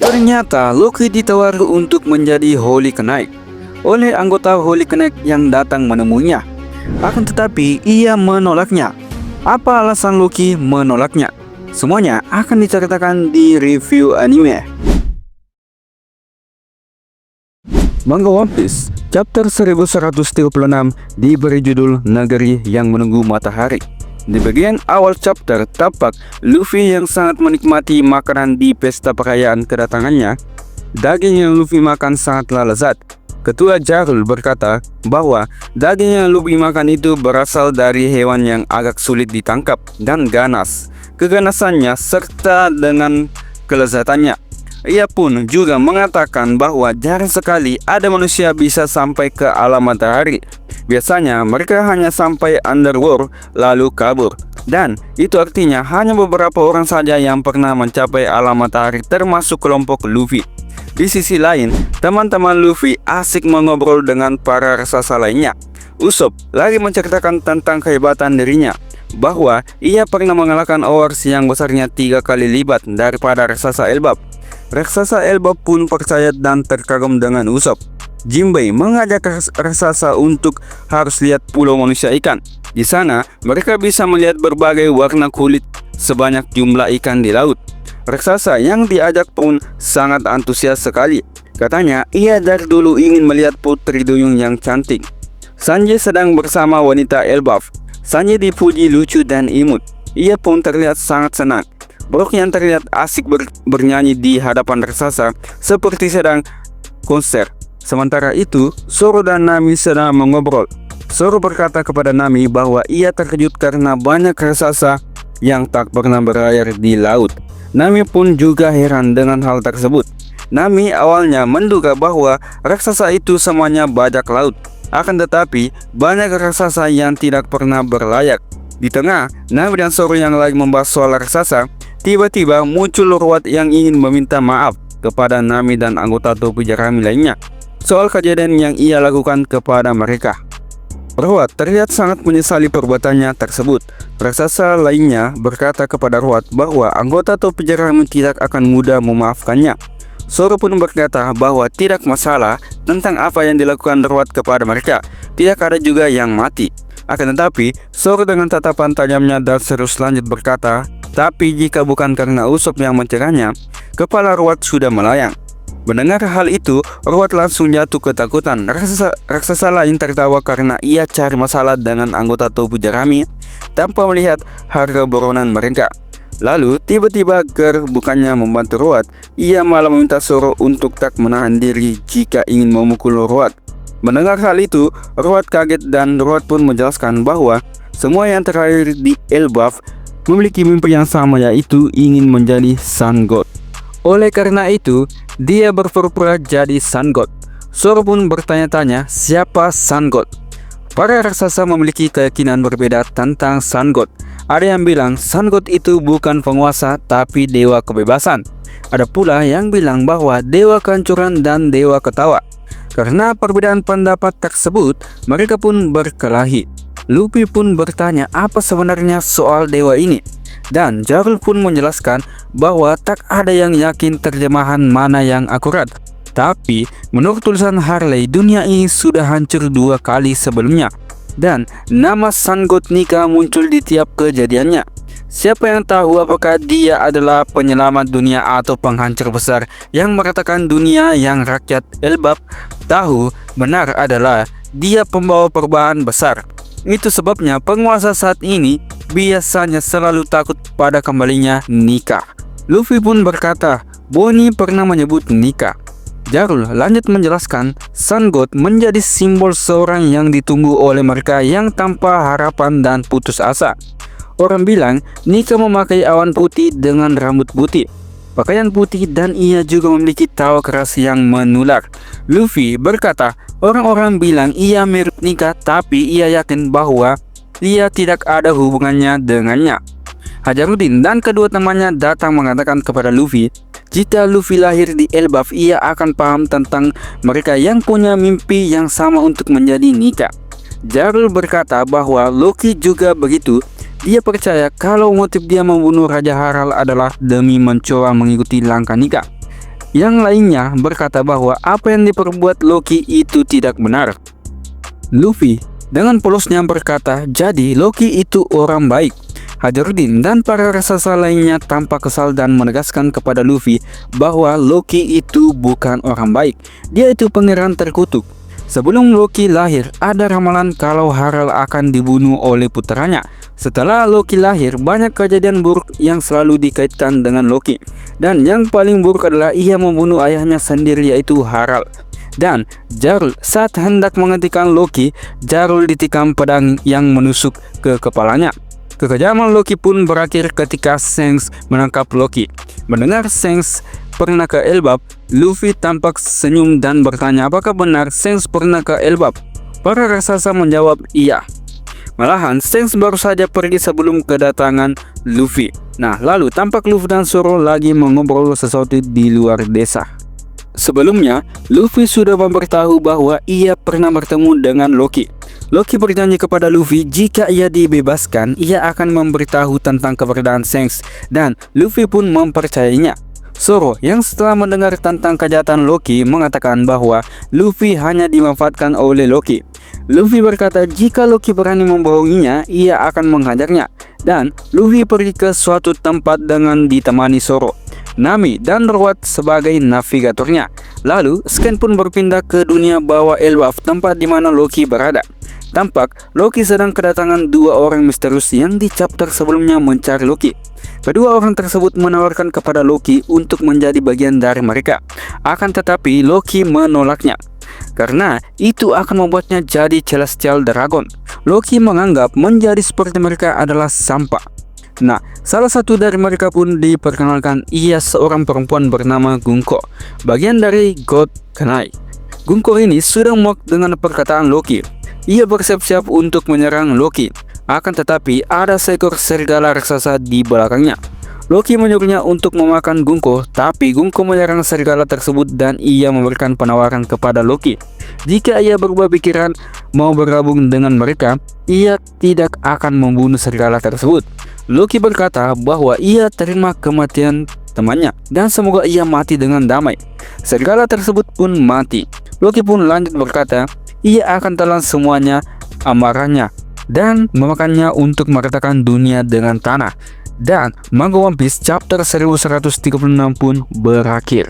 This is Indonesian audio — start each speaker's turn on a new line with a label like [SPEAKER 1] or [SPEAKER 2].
[SPEAKER 1] Ternyata Loki ditawar untuk menjadi Holy Knight oleh anggota Holy Knight yang datang menemuinya. Akan tetapi ia menolaknya. Apa alasan Loki menolaknya? Semuanya akan diceritakan di review anime. Manga One Piece chapter 1136 diberi judul Negeri yang Menunggu Matahari. Di bagian awal chapter, tampak Luffy yang sangat menikmati makanan di pesta perayaan kedatangannya. Daging yang Luffy makan sangatlah lezat. Ketua Jarul berkata bahwa daging yang Luffy makan itu berasal dari hewan yang agak sulit ditangkap dan ganas. Keganasannya serta dengan kelezatannya. Ia pun juga mengatakan bahwa jarang sekali ada manusia bisa sampai ke alam matahari. Biasanya mereka hanya sampai underworld lalu kabur. Dan itu artinya hanya beberapa orang saja yang pernah mencapai alam matahari, termasuk kelompok Luffy. Di sisi lain, teman-teman Luffy asik mengobrol dengan para raksasa lainnya. Usopp lagi menceritakan tentang kehebatan dirinya, bahwa ia pernah mengalahkan Owers yang besarnya 3 kali lipat daripada raksasa Elbap. Raksasa Elbap pun percaya dan terkagum dengan Usopp. Jinbei mengajak raksasa untuk harus lihat pulau manusia ikan. Di sana, mereka bisa melihat berbagai warna kulit sebanyak jumlah ikan di laut. Raksasa yang diajak pun sangat antusias sekali. Katanya, ia dari dulu ingin melihat putri duyung yang cantik. Sanji sedang bersama wanita Elbaf. Sanji dipuji lucu dan imut. Ia pun terlihat sangat senang. Brook yang terlihat asik bernyanyi di hadapan raksasa seperti sedang konser. Sementara itu, Zoro dan Nami sedang mengobrol. Zoro berkata kepada Nami bahwa ia terkejut karena banyak raksasa yang tak pernah berlayar di laut. Nami pun juga heran dengan hal tersebut. Nami awalnya menduga bahwa raksasa itu semuanya bajak laut. Akan tetapi, banyak raksasa yang tidak pernah berlayar. Di tengah, Nami dan Zoro yang lagi membahas soal raksasa, tiba-tiba muncul Ruat yang ingin meminta maaf kepada Nami dan anggota topi jerami lainnya soal kejadian yang ia lakukan kepada mereka. Ruat terlihat sangat menyesali perbuatannya tersebut. Raksasa lainnya berkata kepada Ruat bahwa anggota topi jerami tidak akan mudah memaafkannya. Zoro pun berkata bahwa tidak masalah tentang apa yang dilakukan Ruat kepada mereka. Tidak ada juga yang mati. Akan tetapi, Zoro dengan tatapan tajamnya dan serius lanjut berkata, tapi jika bukan karena Usopp yang mencegahnya, kepala Ruat sudah melayang. Mendengar hal itu, Ruat langsung jatuh ketakutan. Raksasa lain tertawa karena ia cari masalah dengan anggota topi jerami tanpa melihat harga buronan mereka. Lalu tiba-tiba Ger bukannya membantu Ruat, ia malah meminta Zoro untuk tak menahan diri jika ingin memukul Ruat. Mendengar hal itu, Ruat kaget dan Ruat pun menjelaskan bahwa semua yang terakhir di Elbaf memiliki mimpi yang sama, yaitu ingin menjadi Sun God. Oleh karena itu, dia berpura-pura jadi Sun God. Zoro pun bertanya-tanya siapa Sun God. Para raksasa memiliki keyakinan berbeda tentang Sun God. Ada yang bilang Sun God itu bukan penguasa tapi dewa kebebasan. Ada pula yang bilang bahwa dewa kehancuran dan dewa ketawa. Karena perbedaan pendapat tersebut, mereka pun berkelahi. Luffy pun bertanya apa sebenarnya soal dewa ini. Dan Jarul pun menjelaskan bahwa tak ada yang yakin terjemahan mana yang akurat. Tapi menurut tulisan Harley, dunia ini sudah hancur 2 kali sebelumnya. Dan nama Sun God Nika muncul di tiap kejadiannya. Siapa yang tahu apakah dia adalah penyelamat dunia atau penghancur besar yang meratakan dunia yang rakyat Elbap tahu benar adalah dia pembawa perubahan besar. Itu sebabnya penguasa saat ini biasanya selalu takut pada kembalinya Nika. Luffy pun berkata, Bonnie pernah menyebut Nika. Jarul lanjut menjelaskan, Sun God menjadi simbol seorang yang ditunggu oleh mereka yang tanpa harapan dan putus asa. Orang bilang Nika memakai awan putih dengan rambut putih, pakaian putih, dan ia juga memiliki tawa keras yang menular. Luffy berkata, orang-orang bilang ia mirip Nika, tapi ia yakin bahwa ia tidak ada hubungannya dengannya. Hajaruddin dan kedua temannya datang mengatakan kepada Luffy, jika Luffy lahir di Elbaf, ia akan paham tentang mereka yang punya mimpi yang sama untuk menjadi Nika. Jarul berkata bahwa Loki juga begitu. Dia percaya kalau motif dia membunuh Raja Harald adalah demi mencoba mengikuti langkah Nika. Yang lainnya berkata bahwa apa yang diperbuat Loki itu tidak benar. Luffy dengan polosnya berkata, jadi Loki itu orang baik. Hajordin dan para raksasa lainnya tampak kesal dan menegaskan kepada Luffy bahwa Loki itu bukan orang baik. Dia itu pangeran terkutuk. Sebelum Loki lahir, ada ramalan kalau Harald akan dibunuh oleh putranya. Setelah Loki lahir, banyak kejadian buruk yang selalu dikaitkan dengan Loki. Dan yang paling buruk adalah ia membunuh ayahnya sendiri, yaitu Harald. Dan Jarl saat hendak menghentikan Loki, Jarl ditikam pedang yang menusuk ke kepalanya. Kekejaman Loki pun berakhir ketika Shanks menangkap Loki. Mendengar Shanks pernah ke Elbap, Luffy tampak senyum dan bertanya apakah benar Shanks pernah ke Elbap. Para raksasa menjawab iya. Malahan Shanks baru saja pergi sebelum kedatangan Luffy. Nah, lalu tampak Luffy dan Zoro lagi mengobrol sesuatu di luar desa. Sebelumnya, Luffy sudah memberitahu bahwa ia pernah bertemu dengan Loki. Loki berjanji kepada Luffy jika ia dibebaskan, ia akan memberitahu tentang keberadaan Shanks, dan Luffy pun mempercayainya. Zoro yang setelah mendengar tentang kejahatan Loki mengatakan bahwa Luffy hanya dimanfaatkan oleh Loki. Luffy berkata jika Loki berani membohonginya, ia akan menghajarnya. Dan Luffy pergi ke suatu tempat dengan ditemani Zoro, Nami dan Roat sebagai navigatornya. Lalu Scan pun berpindah ke dunia bawah Elbaf, tempat di mana Loki berada. Tampak Loki sedang kedatangan dua orang misterius yang di chapter sebelumnya mencari Loki. Kedua orang tersebut menawarkan kepada Loki untuk menjadi bagian dari mereka. Akan tetapi Loki menolaknya karena itu akan membuatnya jadi Celestial Dragon. Loki menganggap menjadi seperti mereka adalah sampah. Nah, salah satu dari mereka pun diperkenalkan, ia seorang perempuan bernama Gunko, bagian dari God Kanai. Gunko ini sudah muak dengan perkataan Loki. Ia bersiap-siap untuk menyerang Loki. Akan tetapi ada seekor serigala raksasa di belakangnya. Loki menyuruhnya untuk memakan Gunko, tapi Gunko menyerang serigala tersebut dan ia memberikan penawaran kepada Loki. Jika ia berubah pikiran mau bergabung dengan mereka, ia tidak akan membunuh serigala tersebut. Loki berkata bahwa ia terima kematian temannya dan semoga ia mati dengan damai. Serigala tersebut pun mati. Loki pun lanjut berkata, ia akan telan semuanya amarahnya dan memakannya untuk meratakan dunia dengan tanah. Dan manga One Piece chapter 1136 pun berakhir.